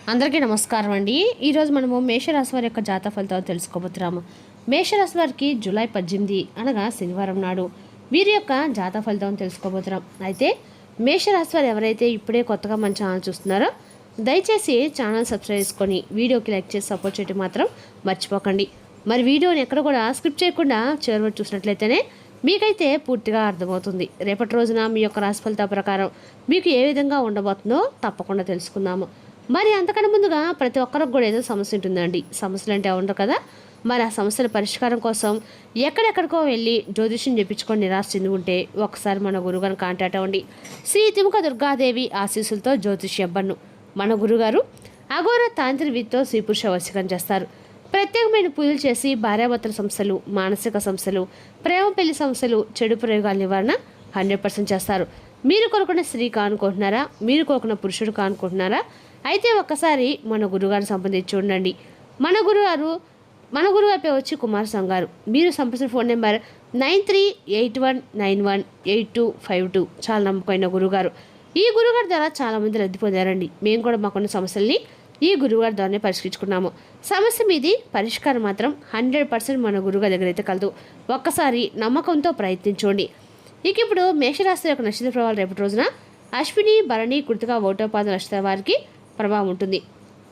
అందరికీ నమస్కారం అండి. ఈరోజు మనము మేషరాశి వారి యొక్క జాతక ఫలితాలు తెలుసుకోబోతున్నాము. మేషరాశి వారికి జూలై 18 అనగా శనివారం నాడు వీరి యొక్క జాతక ఫలితం తెలుసుకోబోతున్నాం. అయితే మేషరాశి వారు ఎవరైతే ఇప్పుడే కొత్తగా మన ఛానల్ చూస్తున్నారో దయచేసి ఛానల్ సబ్స్క్రైబ్ చేసుకొని వీడియోకి లైక్ చేసి సపోర్ట్ చేయడం మాత్రం మర్చిపోకండి. మరి వీడియోని ఎక్కడ కూడా స్కిప్ చేయకుండా చివరి వరకు చూసినట్లయితేనే మీకైతే పూర్తిగా అర్థమవుతుంది. రేపటి రోజున మీ యొక్క రాశి ఫలితాల ప్రకారం మీకు ఏ విధంగా ఉండబోతుందో తప్పకుండా తెలుసుకుందాము. మరి అంతకన్నా ముందుగా ప్రతి ఒక్కరికి కూడా ఏదో సమస్య ఉంటుందండి. సమస్యలు అంటే ఉండవు కదా. మరి ఆ సమస్యల పరిష్కారం కోసం ఎక్కడెక్కడికో వెళ్ళి జ్యోతిష్యం చెప్పించుకొని నిరాశ చెంది ఉంటే ఒకసారి మన గురుగారిని కాంటాక్ట్ అవ్వండి. శ్రీ తిముక దుర్గాదేవి ఆశీస్సులతో జ్యోతిష్యబ్బన్ను మన గురుగారు అఘోర తాంత్రిక విద్యతో స్త్రీ పురుష వశీకరణ చేస్తారు. ప్రత్యేకమైన పూజలు చేసి భార్యాభర్తల సమస్యలు, మానసిక సమస్యలు, ప్రేమ పెళ్లి సమస్యలు, చెడు ప్రయోగాల నివారణ 100% చేస్తారు. మీరు కోరుకున్న స్త్రీ కానుకుంటున్నారా? మీరు కోరుకున్న పురుషుడు కానుకుంటున్నారా? అయితే ఒక్కసారి మన గురుగారిని సంప్రదించి ఉండండి. మన గురుగారిపై వచ్చి కుమారస్వామి గారు. మీరు సంప్రదించిన ఫోన్ నెంబర్ 9381918252. చాలా నమ్మకమైన గురుగారు. ఈ గురుగారి ద్వారా చాలామంది రద్దు పొందారండి. మేము కూడా మాకున్న సమస్యల్ని ఈ గురువుగారి ద్వారానే పరిష్కరించుకున్నాము. సమస్య మీది పరిష్కారం మాత్రం 100% మన గురుగారి దగ్గర అయితే కలదు. ఒక్కసారి నమ్మకంతో ప్రయత్నించండి. ఇక ఇప్పుడు మేషరాశి యొక్క నక్షత్ర ప్రభావం రేపటి రోజున అశ్విని, భరణి, కృతిక, ఒకటోపాద నక్షత్ర వారికి ప్రభావం ఉంటుంది.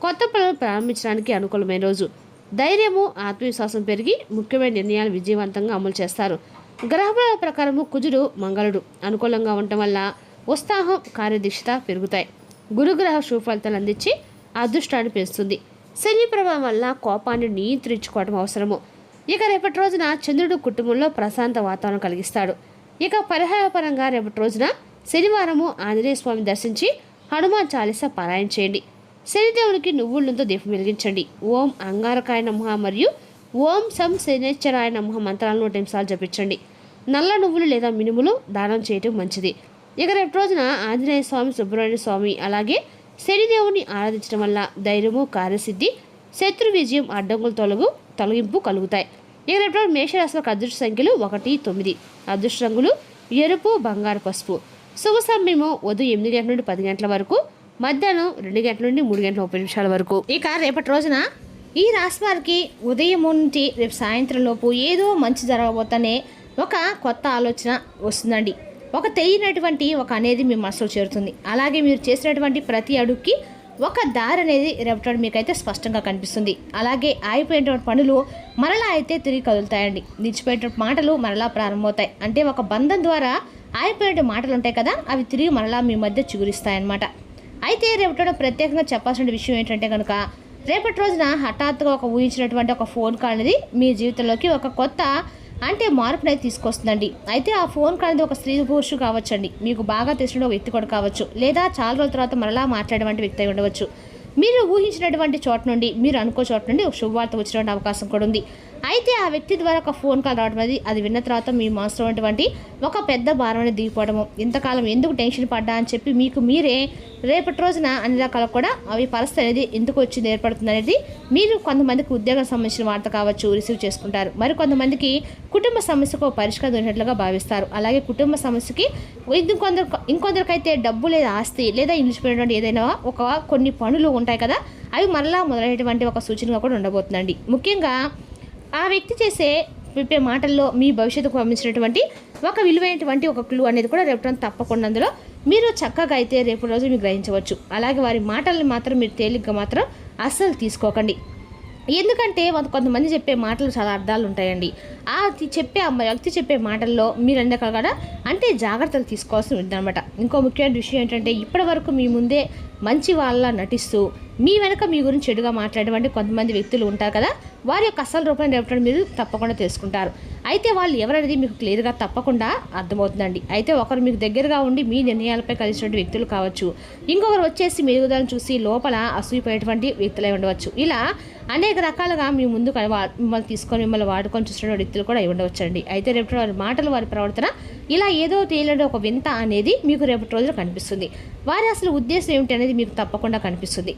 కొత్త పనులు ప్రారంభించడానికి అనుకూలమైన రోజు. ధైర్యము, ఆత్మవిశ్వాసం పెరిగి ముఖ్యమైన నిర్ణయాలు విజయవంతంగా అమలు చేస్తారు. గ్రహబల ప్రకారము కుజుడు, మంగళుడు అనుకూలంగా ఉండటం వల్ల ఉత్సాహం, కార్యదీక్షత పెరుగుతాయి. గురుగ్రహ శుభ ఫలితాలు అందించి అదృష్టాన్ని పెంచుతుంది. శని ప్రభావం వల్ల కోపాన్ని నియంత్రించుకోవడం అవసరము. ఇక రేపటి రోజున చంద్రుడు కుటుంబంలో ప్రశాంత వాతావరణం కలిగిస్తాడు. ఇక పరిహారపరంగా రేపటి రోజున శనివారము ఆంజనేయ స్వామిని దర్శించి హనుమాన్ చాలీసా పారాయణ చేయండి. శనిదేవునికి నువ్వులతో దీపం వెలిగించండి. ఓం అంగారకాయ నమః మరియు ఓం సం శనేశ్వరాయ నమః మంత్రాలను 100 నిమిషాలు జపించండి. నల్ల నువ్వులు లేదా మినుములు దానం చేయటం మంచిది. ఇక రేపటి రోజున ఆంజనేయ స్వామి, సుబ్రహ్మణ్య స్వామి అలాగే శనిదేవుని ఆరాధించడం వల్ల ధైర్యము, కార్యసిద్ధి, శత్రు విజయం, అడ్డంకులు తొలగింపు కలుగుతాయి. ఇక రేపు మేషరాశికి అదృష్ట సంఖ్యలు 1, 9. అదృష్ట రంగులు ఎరుపు, బంగారు, పసుపు. శుభ సమయము ఉదయం 8 గంటల నుండి 10 గంటల వరకు, మధ్యాహ్నం 2 గంటల నుండి 3 గంటల 30 నిమిషాల వరకు. ఇక రేపటి రోజున ఈ రాశి వారికి ఉదయం నుండి రేపు సాయంత్రం లోపు ఏదో మంచి జరగబోతనే ఒక కొత్త ఆలోచన వస్తుందండి. ఒక తెలియనటువంటి ఒక అనేది మీ మనసులో చేరుతుంది. అలాగే మీరు చేసినటువంటి ప్రతి అడుగుకి ఒక దారి అనేది రేపటి మీకైతే స్పష్టంగా కనిపిస్తుంది. అలాగే ఆగిపోయినటువంటి పనులు మరలా అయితే తిరిగి కదులుతాయండి. నిలిచిపోయినటువంటి మాటలు మరలా ప్రారంభమవుతాయి. అంటే ఒక బంధం ద్వారా ఆగిపోయిన మాటలు ఉంటాయి కదా, అవి తిరిగి మరలా మీ మధ్య చిగురిస్తాయన్నమాట. అయితే రేపటి ప్రత్యేకంగా చెప్పాల్సిన విషయం ఏంటంటే కనుక రేపటి రోజున హఠాత్తుగా ఒక ఊహించినటువంటి ఒక ఫోన్ కాల్ అనేది మీ జీవితంలోకి ఒక కొత్త మార్పునైతే తీసుకొస్తుందండి. అయితే ఆ ఫోన్ కాల్ అనేది ఒక స్త్రీ పురుషుడు కావచ్చండి. మీకు బాగా తెలిసిన ఒక వ్యక్తి కూడా కావచ్చు, లేదా చాలా రోజుల తర్వాత మరలా మాట్లాడేటువంటి వ్యక్తి అయి ఉండవచ్చు. మీరు ఊహించినటువంటి చోట నుండి, మీరు అనుకో చోట నుండి ఒక శుభవార్త వచ్చినటువంటి అవకాశం కూడా ఉంది. అయితే ఆ వ్యక్తి ద్వారా ఒక ఫోన్ కాల్ రావడం అనేది అది విన్న తర్వాత మీ మనసులో ఉన్నటువంటి ఒక పెద్ద భారం అనేది దిగిపోవడము, ఇంతకాలం ఎందుకు టెన్షన్ పడ్డా అని చెప్పి మీకు మీరే రేపటి రోజున అన్ని రకాలకు కూడా అవి పరిస్థితి అనేది ఎందుకు వచ్చింది ఏర్పడుతుంది అనేది మీరు కొంతమందికి ఉద్యోగం సంబంధించిన వార్త కావచ్చు రిసీవ్ చేసుకుంటారు. మరి కొంతమందికి కుటుంబ సమస్యకు పరిష్కారం దొరికినట్లుగా భావిస్తారు. అలాగే కుటుంబ సమస్యకి ఇంకొందరికైతే డబ్బు లేదా ఆస్తి లేదా నిలిచిపోయినటువంటి ఏదైనా కొన్ని పనులు ఉంటాయి కదా, అవి మరలా మొదలైనటువంటి ఒక సూచనగా కూడా ఉండబోతుందండి. ముఖ్యంగా ఆ వ్యక్తి చెప్పే మాటల్లో మీ భవిష్యత్తుకు పంపించినటువంటి ఒక విలువైనటువంటి ఒక క్లూ అనేది కూడా రేపు తప్పకుండా అందులో మీరు చక్కగా అయితే రేపు రోజు మీరు గ్రహించవచ్చు. అలాగే వారి మాటల్ని మాత్రం మీరు తేలిగ్గా మాత్రం అస్సలు తీసుకోకండి. ఎందుకంటే కొంతమంది చెప్పే మాటలు చాలా అర్థాలు ఉంటాయండి. ఆ వ్యక్తి చెప్పే మాటల్లో మీరు అన్ని రకాలుగా అంటే జాగ్రత్తలు తీసుకోవాల్సి ఉందన్నమాట. ఇంకో ముఖ్యమైన విషయం ఏంటంటే ఇప్పటి వరకు మీ ముందే మంచి వాళ్ళ నటిస్తూ మీ వెనక మీ గురించి చెడుగా మాట్లాడేటువంటి కొంతమంది వ్యక్తులు ఉంటారు కదా, వారి యొక్క అసలు రూపాన్ని రేపటి మీరు తప్పకుండా తెలుసుకుంటారు. అయితే వాళ్ళు ఎవరనేది మీకు క్లియర్గా తప్పకుండా అర్థమవుతుందండి. అయితే ఒకరు మీకు దగ్గరగా ఉండి మీ నిర్ణయాలపై కలిసినటువంటి వ్యక్తులు కావచ్చు, ఇంకొకరు వచ్చేసి మెరుగుదలను చూసి లోపల అసూయపోయేటువంటి వ్యక్తులై ఉండవచ్చు. ఇలా అనేక రకాలుగా మీ ముందు మిమ్మల్ని తీసుకొని మిమ్మల్ని వాడుకొని చూసిన వ్యక్తులు కూడా అయి ఉండవచ్చండి. అయితే రేపటి వారి మాటలు, వారి ప్రవర్తన ఇలా ఏదో తేలిన ఒక వింత అనేది మీకు రేపటి రోజున కనిపిస్తుంది. వారి అసలు ఉద్దేశం ఏమిటి అనేది మీకు తప్పకుండా కనిపిస్తుంది.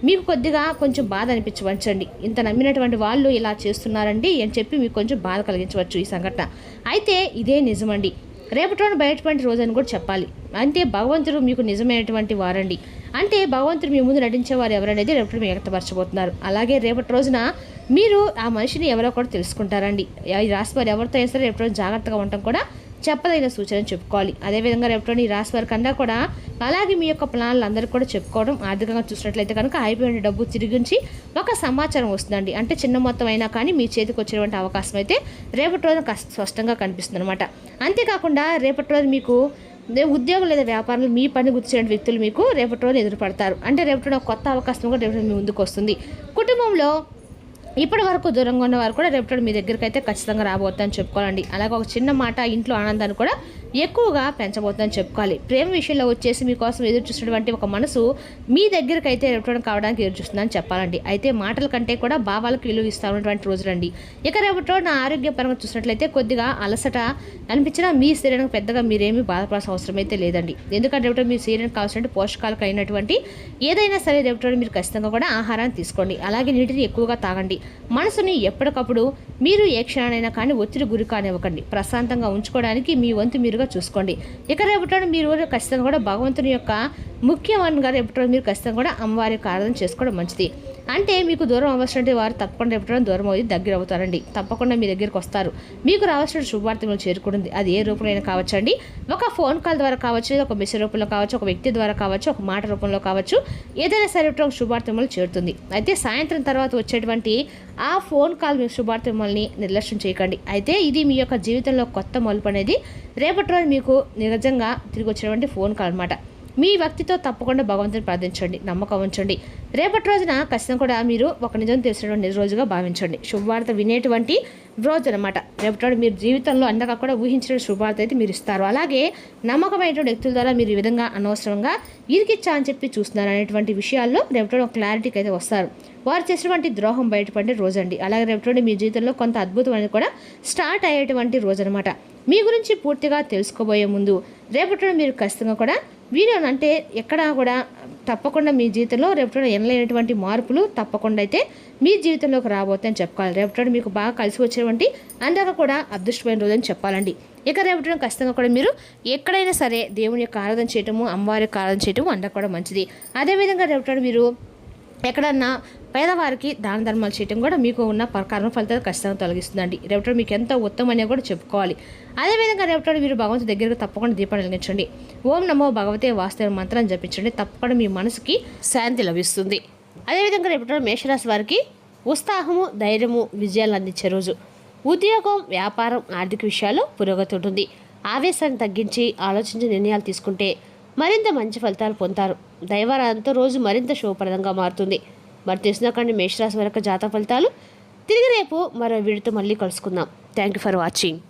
మీకు కొద్దిగా కొంచెం బాధ అనిపించవచ్చండి. ఇంత నమ్మినటువంటి వాళ్ళు ఇలా చేస్తున్నారండి అని చెప్పి మీకు కొంచెం బాధ కలిగించవచ్చు ఈ సంఘటన. అయితే ఇదే నిజమండి. రేపటి బయటపడి రోజు అని కూడా చెప్పాలి. అంటే భగవంతుడు మీకు నిజమైనటువంటి వారండి. అంటే భగవంతుడు మీ ముందు నటించేవారు ఎవరనేది రేపటి మీరు వ్యక్తపరచబోతున్నారు. అలాగే రేపటి రోజున మీరు ఆ మనిషిని ఎవరో కూడా తెలుసుకుంటారండి. ఈ రాశి వారు ఎవరితో అయినా సరే రేపటి రోజు జాగ్రత్తగా ఉండటం కూడా చెప్పదగిన సూచన చెప్పుకోవాలి. అదేవిధంగా రేపటి ఈ రాశి వారి కన్నా కూడా అలాగే మీ యొక్క ప్లాన్లు అందరికీ కూడా చెప్పుకోవడం, ఆర్థికంగా చూసినట్లయితే కనుక అయిపోయిన డబ్బు తిరిగించి ఒక సమాచారం వస్తుందండి. అంటే చిన్న మొత్తం అయినా కానీ మీ చేతికి వచ్చినటువంటి అవకాశం అయితే రేపటి రోజున స్పష్టంగా కనిపిస్తుంది అనమాట. అంతేకాకుండా రేపటి రోజు మీకు ఉద్యోగం లేదా వ్యాపారంలో మీ పని గుర్తించిన వ్యక్తులు మీకు రేపటి రోజు ఎదురుపడతారు. అంటే రేపటి ఒక కొత్త అవకాశం కూడా రేపటి మీ ముందుకు వస్తుంది. కుటుంబంలో ఇప్పటి వరకు దూరంగా ఉన్న వారు కూడా రేపటి మీ దగ్గరికి అయితే ఖచ్చితంగా రాబోతుందని చెప్పుకోవాలండి. అలాగే ఒక చిన్న మాట ఇంట్లో ఆనందాన్ని కూడా ఎక్కువగా పెంచబోతుందని చెప్పుకోవాలి. ప్రేమ విషయంలో వచ్చేసి మీకోసం ఎదురు చూసినటువంటి ఒక మనసు మీ దగ్గరికి అయితే రేపటి కావడానికి ఎదురు చూస్తుందని చెప్పాలండి. అయితే మాటల కంటే కూడా భావాలకు విలువ ఇస్తా ఉన్నటువంటి రోజులండి. ఇక రేపటి నా ఆరోగ్యపరంగా చూసినట్లయితే కొద్దిగా అలసట అనిపించినా మీ శరీరానికి పెద్దగా మీరేమీ బాధపడాల్సిన అవసరం అయితే లేదండి. ఎందుకంటే రేపటి మీ శరీరానికి కావాల్సిన పోషకాలకు అయినటువంటి ఏదైనా సరే రేపటి మీరు ఖచ్చితంగా కూడా ఆహారాన్ని తీసుకోండి. అలాగే నీటిని ఎక్కువగా తాగండి. మనసుని ఎప్పటికప్పుడు మీరు ఏ క్షణానైనా కానీ ఒత్తిడి గురి కానివ్వకండి. ప్రశాంతంగా ఉంచుకోవడానికి మీ వంతు మీరుగా చూసుకోండి. ఇక రేపటి మీరు ఖచ్చితంగా కూడా భగవంతుని యొక్క ముఖ్యమైనగా రేపటి మీరు ఖచ్చితంగా కూడా అమ్మవారి యొక్క ఆరాధన చేసుకోవడం మంచిది. అంటే మీకు దూరం అవ్వాల్సిన వారు తప్పకుండా రేపటి దూరం అవుతుంది దగ్గర అవుతారండి. తప్పకుండా మీ దగ్గరికి వస్తారు. మీకు రావాల్సిన శుభవార్తలు చేరుకుంటుంది. అది ఏ రూపంలో కావచ్చండి. ఒక ఫోన్ కాల్ ద్వారా కావచ్చు, ఒక మెసేజ్ రూపంలో కావచ్చు, ఒక వ్యక్తి ద్వారా కావచ్చు, ఒక మాట రూపంలో కావచ్చు, ఏదైనా సరే శుభవార్తలు చేరుతుంది. అయితే సాయంత్రం తర్వాత వచ్చేటువంటి ఆ ఫోన్ కాల్ మీ శుభార్తమల్ని నిర్లక్ష్యం చేయకండి. అయితే ఇది మీ యొక్క జీవితంలో కొత్త మలుపు అనేది రేపటి రోజు మీకు నిజంగా తిరిగి వచ్చినటువంటి ఫోన్ కాల్ అనమాట. మీ వ్యక్తితో తప్పకుండా భగవంతుని ప్రార్థించండి, నమ్మకం ఉంచండి. రేపటి రోజున ఖచ్చితంగా కూడా మీరు ఒక నిజం తెలిసినటువంటి రోజుగా భావించండి. శుభవార్త వినేటువంటి రోజు అనమాట. రేపటి మీరు జీవితంలో అందాక కూడా ఊహించిన శుభవార్త అయితే మీరు ఇస్తారు. అలాగే నమ్మకమైనటువంటి వ్యక్తుల ద్వారా మీరు ఈ విధంగా అనవసరంగా ఇరికిచ్చా అని చెప్పి చూస్తున్నారు అనేటువంటి విషయాల్లో రేపటి ఒక క్లారిటీకి అయితే వస్తారు. వారు చేసినటువంటి ద్రోహం బయటపడే రోజు అండి. అలాగే రేపటి మీ జీవితంలో కొంత అద్భుతం అనేది కూడా స్టార్ట్ అయ్యేటువంటి రోజు అనమాట. మీ గురించి పూర్తిగా తెలుసుకోబోయే ముందు రేపటి మీరు ఖచ్చితంగా కూడా వీడియోని అంటే ఎక్కడా కూడా తప్పకుండా మీ జీవితంలో రేపటి ఎనలేనటువంటి మార్పులు తప్పకుండా అయితే మీ జీవితంలోకి రాబోతుందని చెప్పుకోవాలి. రేపటి మీకు బాగా కలిసి వచ్చేటువంటి అందాక కూడా అదృష్టమైన రోజు అని చెప్పాలండి. ఇక రేపటి ఖచ్చితంగా కూడా మీరు ఎక్కడైనా సరే దేవుని యొక్క ఆరాధన చేయటము, అమ్మవారి యొక్క ఆరాధన చేయటము అందాక కూడా మంచిది. అదేవిధంగా రేపటి మీరు ఎక్కడన్నా పేదవారికి దాన ధర్మాలు చేయటం కూడా మీకు ఉన్న కర్మ ఫలితాలు ఖచ్చితంగా తొలగిస్తుందండి. రేపటి మీకు ఎంతో ఉత్తమని కూడా చెప్పుకోవాలి. అదేవిధంగా రేపటి మీరు భగవంతుడి దగ్గరకు తప్పకుండా దీపాన్ని వెలిగించండి. ఓం నమో భగవతే వాస్తవ మంత్రాన్ని జపించండి. తప్పకుండా మీ మనసుకి శాంతి లభిస్తుంది. అదేవిధంగా రేపటి మేషరాశి వారికి ఉత్సాహము, ధైర్యము, విజయాలు అందించే రోజు. ఉద్యోగం, వ్యాపారం, ఆర్థిక విషయాల్లో పురోగతి ఉంటుంది. ఆవేశాన్ని తగ్గించి ఆలోచించి నిర్ణయాలు తీసుకుంటే మరింత మంచి ఫలితాలు పొందుతారు. దైవారాధనతో రోజు మరింత శుభప్రదంగా మారుతుంది. మరి తెలిసినకండి మేషరాశి వరకు జాతక ఫలితాలు. తిరిగి రేపు మరో వీడితో మళ్ళీ కలుసుకుందాం. Thank you for watching.